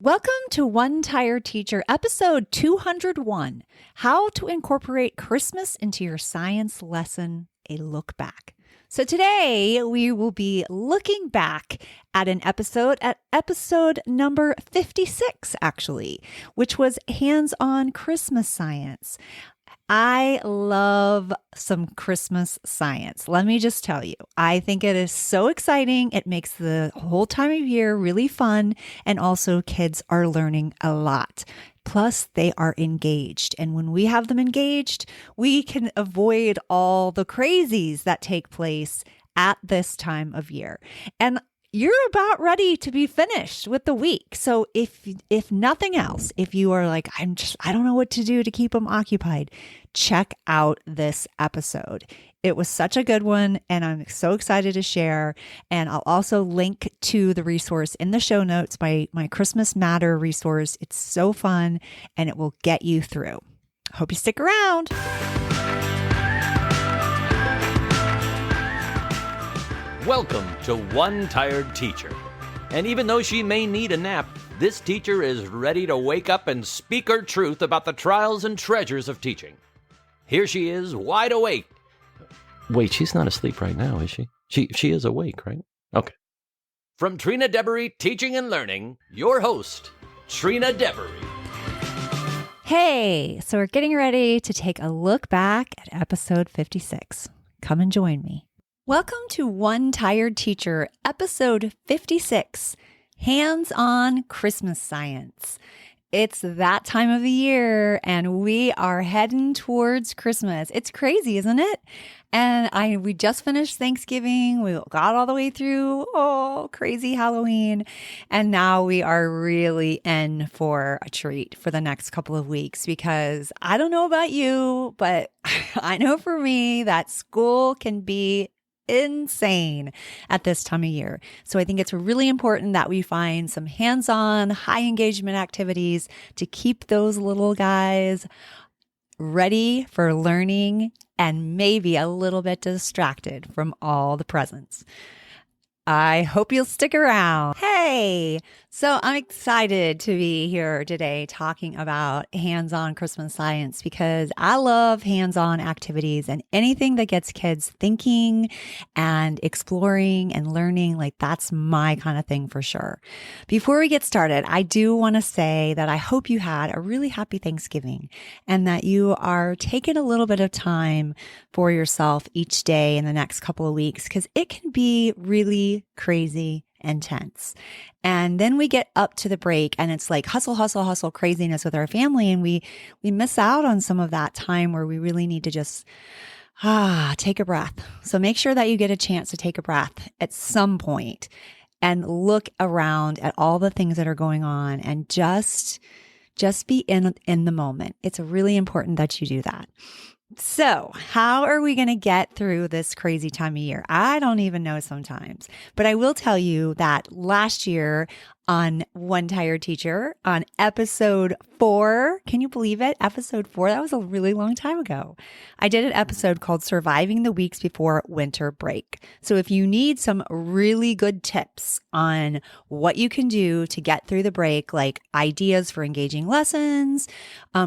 Welcome to One Tired Teacher, episode 201, How to Incorporate Christmas into Your Science Lesson, a Look Back. So today we will be looking back at episode number 56, actually, which was Hands-on Christmas Science. I love some Christmas science. Let me just tell you, I think it is so exciting. It makes the whole time of year really fun. And also kids are learning a lot. Plus they are engaged. And when we have them engaged, we can avoid all the crazies that take place at this time of year. And you're about ready to be finished with the week. So if nothing else, if you are like, I don't know what to do to keep them occupied, check out this episode. It was such a good one, and I'm so excited to share. And I'll also link to the resource in the show notes, my Christmas Matter resource. It's so fun, and it will get you through. Hope you stick around. Welcome to One Tired Teacher. And even though she may need a nap, this teacher is ready to wake up and speak her truth about the trials and treasures of teaching. Here she is, wide awake. Wait, she's not asleep right now, is she? She is awake, right? Okay. From Trina Debery Teaching and Learning, your host, Trina Debery. Hey, so we're getting ready to take a look back at episode 56. Come and join me. Welcome to One Tired Teacher, episode 56, Hands-on Christmas Science. It's that time of the year and we are heading towards Christmas. It's crazy, isn't it? And we just finished Thanksgiving. We got all the way through, crazy Halloween. And now we are really in for a treat for the next couple of weeks because I don't know about you, but I know for me that school can be insane at this time of year. So I think it's really important that we find some hands-on, high engagement activities to keep those little guys ready for learning and maybe a little bit distracted from all the presents. I hope you'll stick around. Hey, so I'm excited to be here today talking about hands-on Christmas science because I love hands-on activities and anything that gets kids thinking and exploring and learning. Like that's my kind of thing for sure. Before we get started, I do want to say that I hope you had a really happy Thanksgiving and that you are taking a little bit of time for yourself each day in the next couple of weeks because it can be really crazy intense. And then we get up to the break and it's like hustle, hustle, hustle craziness with our family. And we miss out on some of that time where we really need to just take a breath. So make sure that you get a chance to take a breath at some point and look around at all the things that are going on and just be in the moment. It's really important that you do that. So how are we going to get through this crazy time of year? I don't even know sometimes, but I will tell you that last year on One Tired Teacher on episode 4, can you believe it? Episode 4, that was a really long time ago. I did an episode called Surviving the Weeks Before Winter Break. So if you need some really good tips on what you can do to get through the break, like ideas for engaging lessons,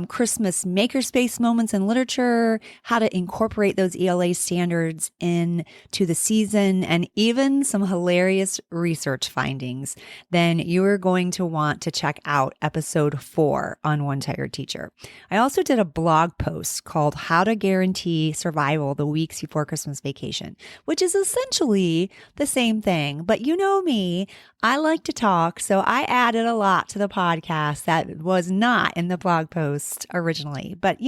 Christmas makerspace moments in literature, how to incorporate those ELA standards into the season, and even some hilarious research findings, then you are going to want to check out episode 4 on One Tired Teacher. I also did a blog post called How to Guarantee Survival the Weeks Before Christmas Vacation, which is essentially the same thing. But you know me, I like to talk, so I added a lot to the podcast that was not in the blog post originally. But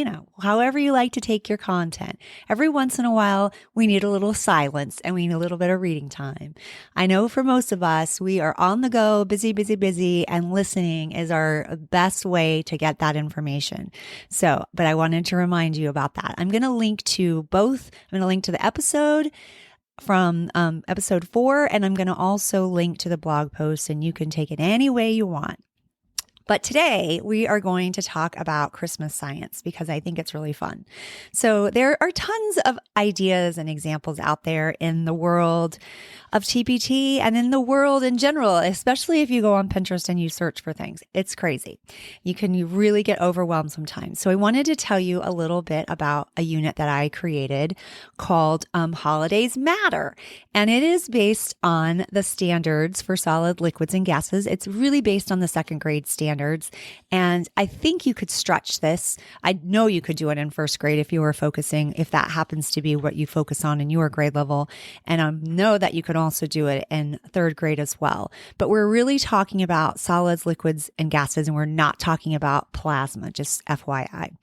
however you like to take your content, every once in a while, we need a little silence and we need a little bit of reading time. I know for most of us, we are on the go, busy, and listening is our best way to get that information. So, but I wanted to remind you about that. I'm going to link to both. I'm going to link to the episode from episode 4, and I'm going to also link to the blog post, and you can take it any way you want. But today we are going to talk about Christmas science because I think it's really fun. So there are tons of ideas and examples out there in the world of TPT and in the world in general, especially if you go on Pinterest and you search for things. It's crazy. You really get overwhelmed sometimes. So I wanted to tell you a little bit about a unit that I created called Holidays Matter. And it is based on the standards for solid liquids and gases. It's really based on the second grade standards. And I think you could stretch this. I know you could do it in first grade if you were focusing, if that happens to be what you focus on in your grade level. And I know that you could also do it in third grade as well. But we're really talking about solids, liquids, and gases, and we're not talking about plasma, just FYI.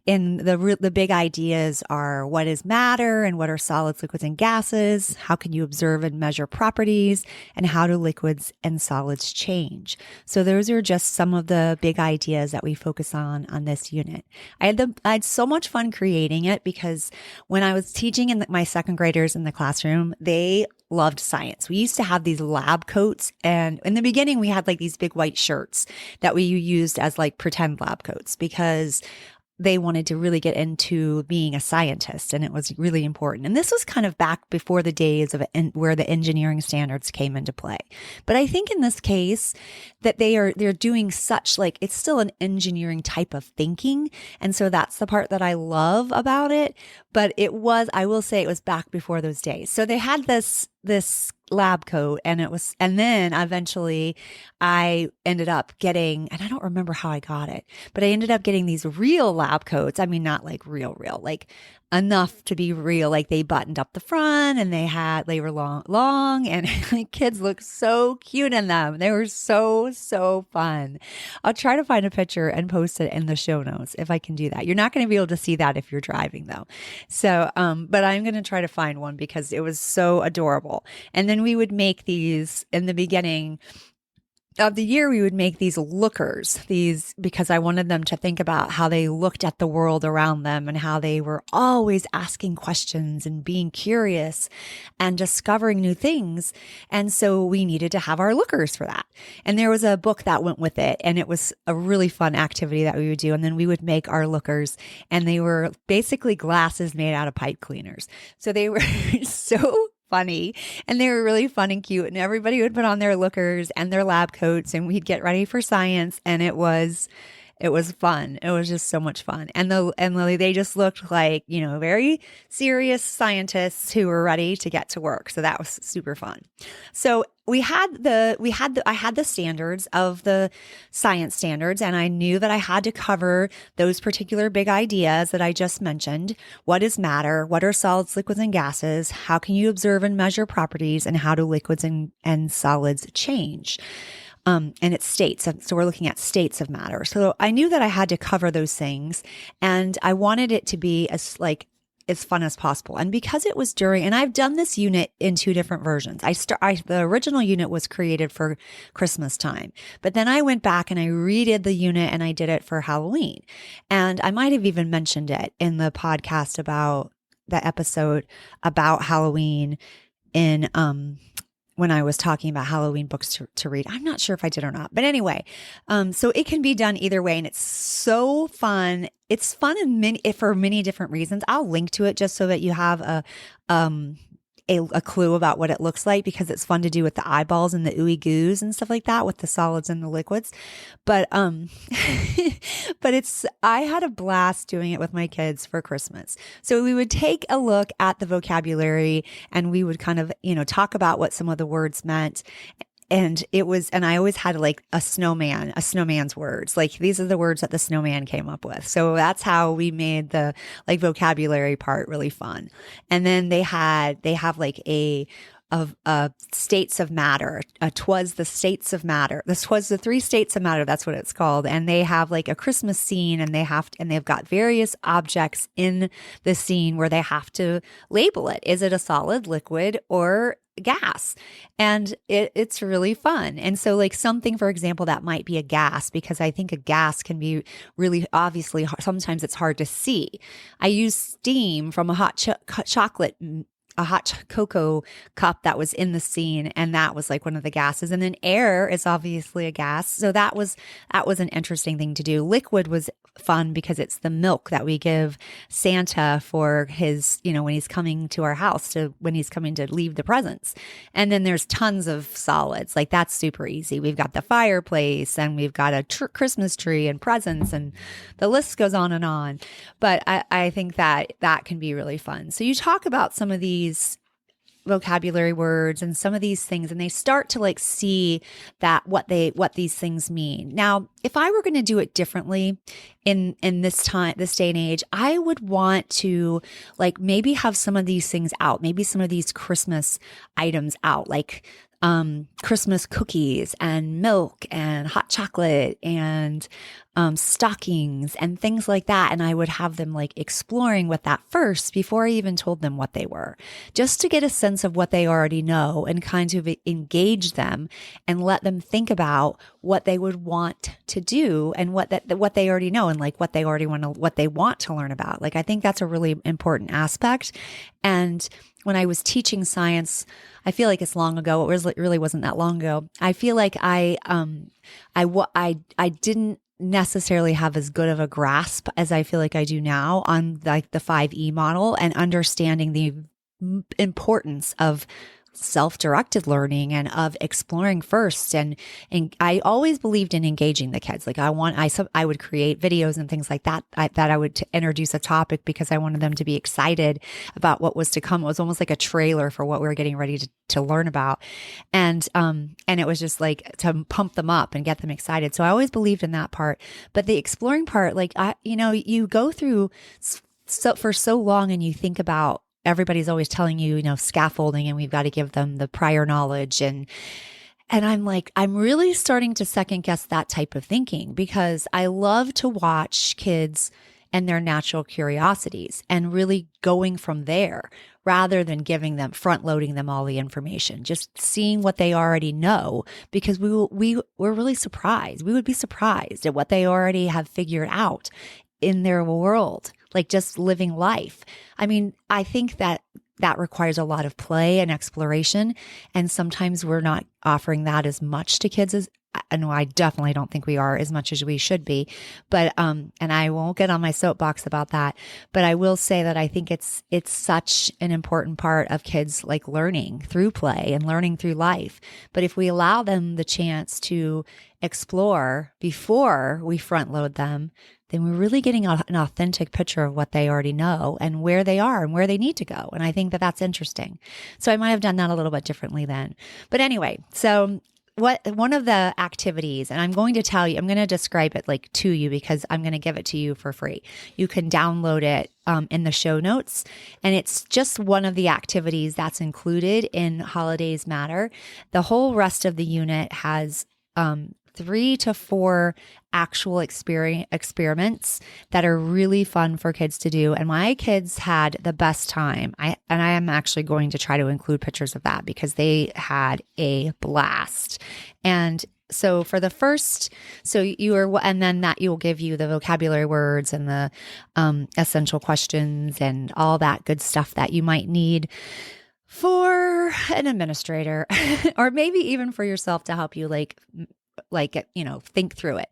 And the big ideas are what is matter and what are solids, liquids, and gases? How can you observe and measure properties? And how do liquids and solids change? So those are just some of the big ideas that we focus on this unit. I had so much fun creating it because when I was teaching my second graders in the classroom, they loved science. We used to have these lab coats, and in the beginning we had like these big white shirts that we used as like pretend lab coats because they wanted to really get into being a scientist, and it was really important. And this was kind of back before the days of where the engineering standards came into play. But I think in this case that they're doing such like, it's still an engineering type of thinking. And so that's the part that I love about it. But I will say it was back before those days. So they had this lab coat and then eventually I ended up getting, and I don't remember how I got it, but I ended up getting these real lab coats. I mean, not like real, like enough to be real. Like they buttoned up the front and they were long and like kids looked so cute in them. They were so fun. I'll try to find a picture and post it in the show notes if I can do that. You're not going to be able to see that if you're driving though. So, but I'm going to try to find one because it was so adorable. And then we would make these in the beginning of the year, we would make these lookers, because I wanted them to think about how they looked at the world around them and how they were always asking questions and being curious and discovering new things. And so we needed to have our lookers for that. And there was a book that went with it, and it was a really fun activity that we would do. And then we would make our lookers, and they were basically glasses made out of pipe cleaners. So they were so funny, and they were really fun and cute, and everybody would put on their lookers and their lab coats, and we'd get ready for science, and it was fun. It was just so much fun. And they just looked like, very serious scientists who were ready to get to work. So that was super fun. So I had the standards of the science standards, and I knew that I had to cover those particular big ideas that I just mentioned. What is matter? What are solids, liquids, and gases? How can you observe and measure properties? And how do liquids and solids change? And it's states. So we're looking at states of matter. So I knew that I had to cover those things, and I wanted it to be as fun as possible. And because it was and I've done this unit in two different versions. The original unit was created for Christmas time, but then I went back and I redid the unit and I did it for Halloween. And I might have even mentioned it in the podcast about the episode about Halloween when I was talking about Halloween books to read. I'm not sure if I did or not, but anyway, so it can be done either way, and it's so fun. It's fun for many different reasons. I'll link to it just so that you have a clue about what it looks like, because it's fun to do with the eyeballs and the ooey goos and stuff like that with the solids and the liquids. But I had a blast doing it with my kids for Christmas. So we would take a look at the vocabulary, and we would kind of, talk about what some of the words meant. And I always had like a snowman's words. Like these are the words that the snowman came up with. So that's how we made the like vocabulary part really fun. And then they have like of states of matter. 'Twas the states of matter. This was the 3 states of matter. That's what it's called. And they have like a Christmas scene, and they've got various objects in the scene where they have to label it. Is it a solid, liquid, or gas? And it's really fun. And so like something, for example, that might be a gas, because I think a gas can be really sometimes it's hard to see. I use steam from a hot chocolate a hot cocoa cup that was in the scene, and that was like one of the gases. And then air is obviously a gas, so that was an interesting thing to do. Liquid was fun because it's the milk that we give Santa for his, when he's coming to our house, when he's coming to leave the presents. And then there's tons of solids, like that's super easy. We've got the fireplace, and we've got a Christmas tree and presents, and the list goes on and on. But I think that can be really fun. So you talk about some of these vocabulary words and some of these things, and they start to like see that what these things mean. Now, if I were going to do it differently in this day and age, I would want to like maybe have some of these things out, maybe some of these Christmas items out, like Christmas cookies and milk and hot chocolate and stockings and things like that. And I would have them like exploring with that first before I even told them what they were, just to get a sense of what they already know and kind of engage them and let them think about what they would want to do and what they already know and like what they want to learn about. Like, I think that's a really important aspect. And when I was teaching science, I feel like it's long ago. It really wasn't that long ago. I feel like I didn't necessarily have as good of a grasp as I feel like I do now on like the 5E model and understanding the importance of self-directed learning and of exploring first. And I always believed in engaging the kids. Like I would create videos and things like that, that I would introduce a topic because I wanted them to be excited about what was to come. It was almost like a trailer for what we were getting ready to learn about. And it was just like to pump them up and get them excited. So I always believed in that part. But the exploring part, like you go through for so long and you think about, everybody's always telling you, scaffolding, and we've got to give them the prior knowledge. And I'm like, I'm really starting to second guess that type of thinking, because I love to watch kids and their natural curiosities and really going from there rather than front loading them all the information, just seeing what they already know, because we're really surprised. We would be surprised at what they already have figured out in their world, like just living life. I mean, I think that requires a lot of play and exploration. And sometimes we're not offering that as much to kids as, no, I definitely don't think we are as much as we should be. But, and I won't get on my soapbox about that, but I will say that I think it's such an important part of kids like learning through play and learning through life. But if we allow them the chance to explore before we front load them, then we're really getting an authentic picture of what they already know and where they are and where they need to go. And I think that that's interesting. So I might have done that a little bit differently then. But anyway, so one of the activities, and I'm going to describe it like to you because I'm going to give it to you for free. You can download it in the show notes, and it's just one of the activities that's included in Holidays Matter. The whole rest of the unit has 3 to 4 actual experiments that are really fun for kids to do. And my kids had the best time. I am actually going to try to include pictures of that because they had a blast. And so for the first, and then that will give you the vocabulary words and the essential questions and all that good stuff that you might need for an administrator or maybe even for yourself to help you think through it.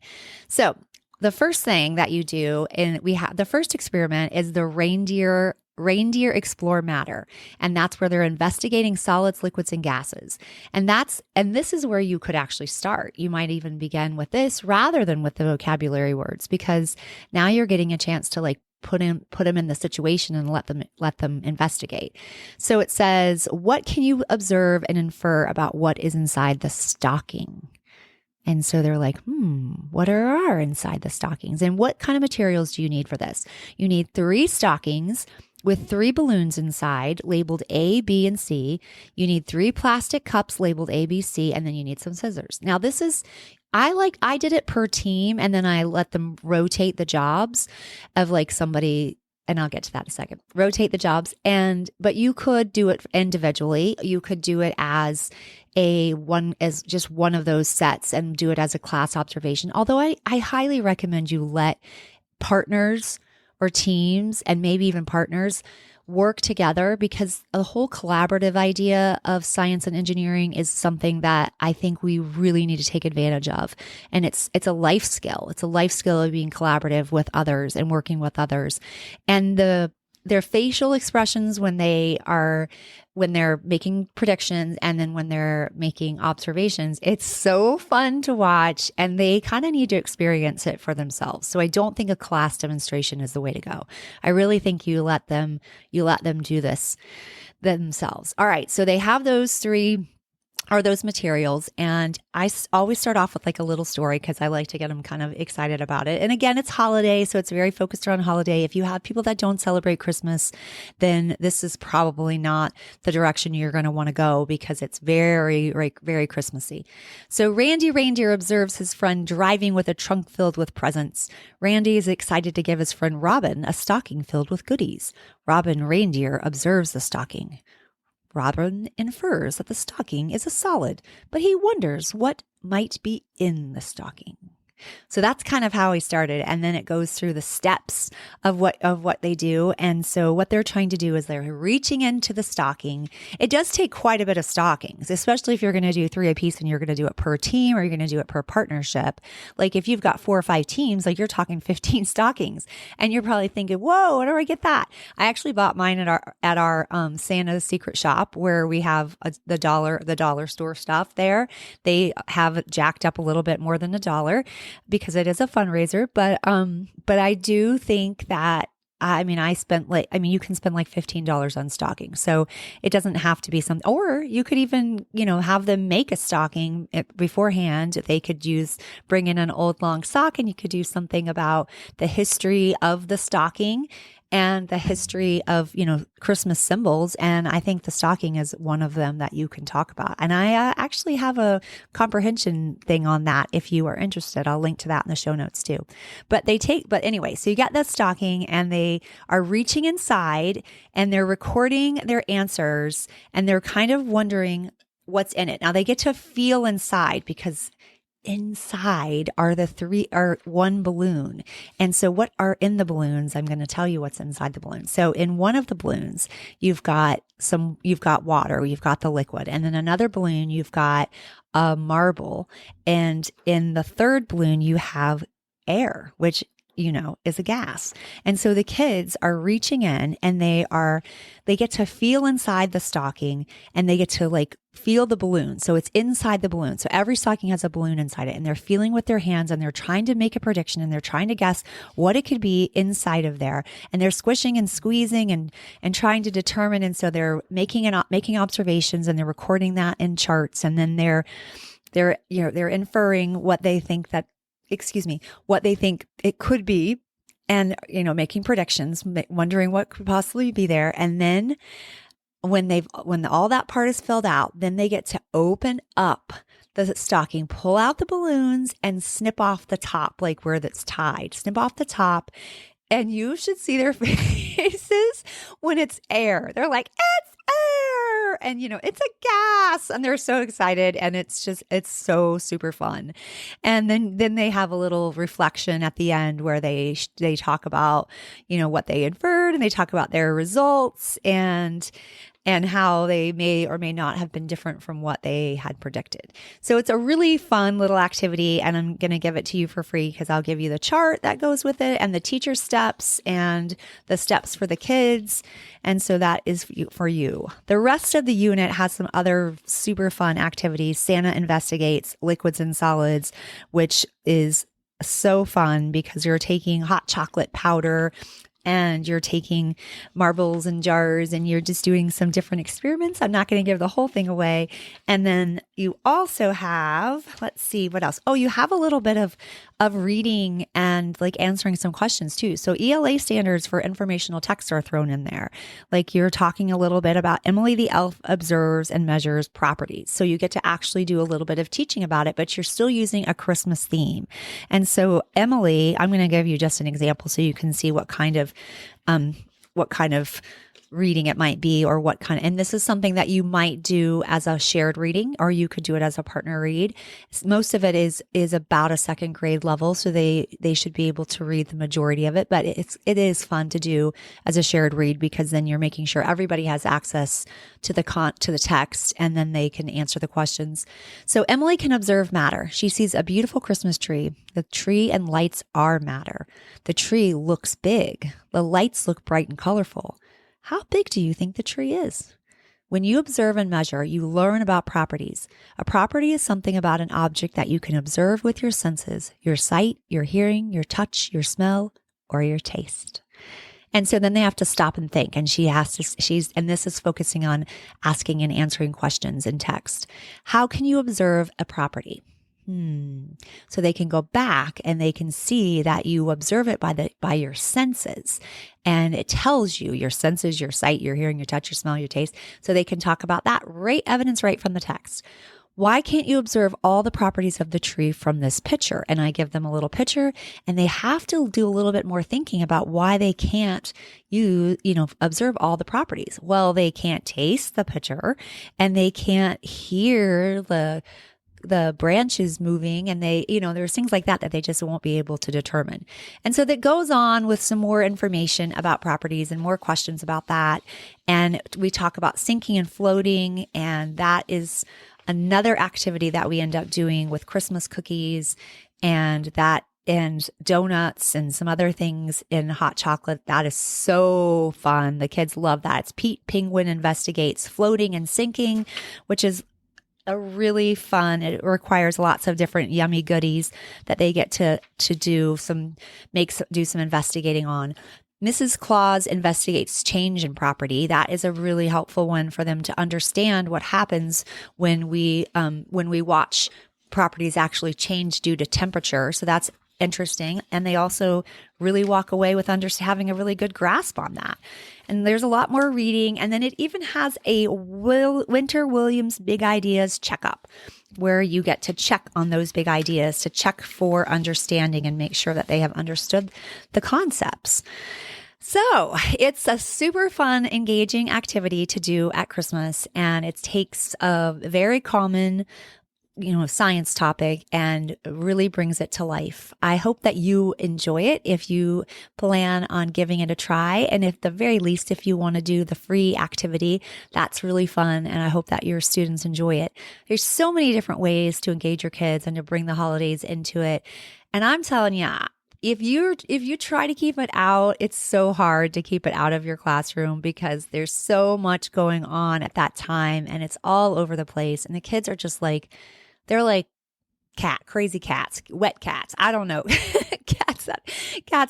So the first thing that you do, and the first experiment is the reindeer explore matter. And that's where they're investigating solids, liquids, and gases. And this is where you could actually start. You might even begin with this rather than with the vocabulary words, because now you're getting a chance to put them in the situation and let them investigate. So it says, what can you observe and infer about what is inside the stocking? And so they're like, what are inside the stockings? And what kind of materials do you need for this? You need 3 stockings with 3 balloons inside labeled A, B, and C. You need 3 plastic cups labeled A, B, C, and then you need some scissors. Now this is, I did it per team, and then I let them rotate the jobs of somebody, and I'll get to that in a second. Rotate the jobs, but you could do it individually. You could do it as just one of those sets and do it as a class observation. Although I highly recommend you let partners or teams, and maybe even partners, work together, because the whole collaborative idea of science and engineering is something that I think we really need to take advantage of. And it's a life skill. It's a life skill of being collaborative with others and working with others. And their facial expressions when they're making predictions and then when they're making observations, it's so fun to watch, and they kind of need to experience it for themselves. So I don't think a class demonstration is the way to go. I really think you let them do this themselves. All right. So they have those materials. And I always start off with like a little story because I like to get them kind of excited about it. And again, it's holiday, so it's very focused around holiday. If you have people that don't celebrate Christmas, then this is probably not the direction you're going to want to go, because it's very, very Christmassy. So Randy Reindeer observes his friend driving with a trunk filled with presents. Randy is excited to give his friend Robin a stocking filled with goodies. Robin Reindeer observes the stocking. Robin infers that the stocking is a solid, but he wonders what might be in the stocking. So that's kind of how he started. And then it goes through the steps of what they do. And so what they're trying to do is they're reaching into the stocking. It does take quite a bit of stockings, especially if you're going to do 3 a piece and you're going to do it per team, or you're going to do it per partnership. Like if you've got 4 or 5 teams, like you're talking 15 stockings, and you're probably thinking, whoa, where do I get that? I actually bought mine at our Santa's Secret Shop, where we have the dollar store stuff there. They have jacked up a little bit more than $1, because it is a fundraiser. But I do think that, you can spend like $15 on stockings. So it doesn't have to be something, or you could even, have them make a stocking beforehand. They could bring in an old long sock, and you could do something about the history of the stocking and the history of, Christmas symbols. And I think the stocking is one of them that you can talk about. And I actually have a comprehension thing on that. If you are interested, I'll link to that in the show notes too. But anyway, so you got the stocking, and they are reaching inside, and they're recording their answers, and they're kind of wondering what's in it. Now they get to feel inside, because inside are one balloon. And so what are in the balloons? I'm going to tell you what's inside the balloon. So in one of the balloons, you've got water, you've got the liquid. And then another balloon, you've got a marble. And in the third balloon, you have air, which is a gas. And so the kids are reaching in, and they get to feel inside the stocking, and they get to like feel the balloon. So it's inside the balloon. So every stocking has a balloon inside it, and they're feeling with their hands, and they're trying to make a prediction, and they're trying to guess what it could be inside of there. And they're squishing and squeezing and trying to determine. And so they're making observations, and they're recording that in charts. And then they're inferring what they think it could be, and, making predictions, wondering what could possibly be there. And then when all that part is filled out, then they get to open up the stocking, pull out the balloons, and snip off the top, like where that's tied, snip off the top. And you should see their faces when it's air. They're like, it's air. And, it's a gas. And they're so excited. And it's so super fun. And then they have a little reflection at the end where they talk about, what they inferred, and they talk about their results, and how they may or may not have been different from what they had predicted. So it's a really fun little activity, and I'm going to give it to you for free, because I'll give you the chart that goes with it, and the teacher steps, and the steps for the kids. And so that is for you. The rest of the unit has some other super fun activities. Santa investigates liquids and solids, which is so fun, because you're taking hot chocolate powder, and you're taking marbles and jars, and you're just doing some different experiments. I'm not going to give the whole thing away. And then you also have, let's see, what else? Oh, you have a little bit of reading and like answering some questions too. So ELA standards for informational text are thrown in there. Like you're talking a little bit about Emily the elf observes and measures properties. So you get to actually do a little bit of teaching about it, but you're still using a Christmas theme. And so Emily, I'm going to give you just an example so you can see what kind of reading it might be, or what kind of, and this is something that you might do as a shared reading, or you could do it as a partner read. Most of it is about a second grade level, so they should be able to read the majority of it, but it is fun to do as a shared read, because then you're making sure everybody has access to the text, and then they can answer the questions. So Emily can observe matter. She sees a beautiful Christmas tree. The tree and lights are matter. The tree looks big. The lights look bright and colorful. How big do you think the tree is? When you observe and measure, you learn about properties. A property is something about an object that you can observe with your senses, your sight, your hearing, your touch, your smell, or your taste. And so then they have to stop and think. And and this is focusing on asking and answering questions in text. How can you observe a property? So they can go back and they can see that you observe it by your senses, and it tells you your senses, your sight, your hearing, your touch, your smell, your taste. So they can talk about that evidence right from the text. Why can't you observe all the properties of the tree from this picture? And I give them a little picture, and they have to do a little bit more thinking about why they can't observe all the properties. Well, they can't taste the picture, and they can't hear the branches moving, and there's things like that they just won't be able to determine. And so that goes on with some more information about properties and more questions about that. And we talk about sinking and floating, and that is another activity that we end up doing with Christmas cookies and donuts and some other things in hot chocolate. That is so fun. The kids love that. It's Pete Penguin Investigates Floating and Sinking, which is a really fun. It requires lots of different yummy goodies that they get to do some investigating on. Mrs. Claus Investigates Change in Property. That is a really helpful one for them to understand what happens when we watch properties actually change due to temperature. So that's interesting. And they also really walk away with having a really good grasp on that. And there's a lot more reading. And then it even has a Winter Williams Big Ideas checkup, where you get to check on those big ideas, to check for understanding and make sure that they have understood the concepts. So it's a super fun, engaging activity to do at Christmas. And it takes a very common science topic and really brings it to life. I hope that you enjoy it if you plan on giving it a try. And at the very least, if you want to do the free activity, that's really fun. And I hope that your students enjoy it. There's so many different ways to engage your kids and to bring the holidays into it. And I'm telling you, if you try to keep it out, it's so hard to keep it out of your classroom, because there's so much going on at that time and it's all over the place. And the kids are just they're like crazy cats, wet cats. I don't know. cats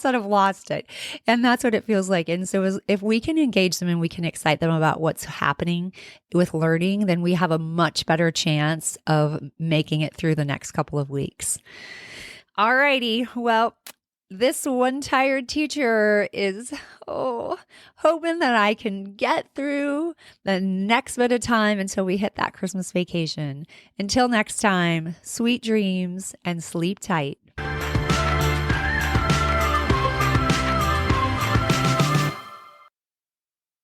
that have lost it. And that's what it feels like. And so if we can engage them and we can excite them about what's happening with learning, then we have a much better chance of making it through the next couple of weeks. All righty. Well, this one tired teacher is hoping that I can get through the next bit of time until we hit that Christmas vacation. Until next time, sweet dreams and sleep tight.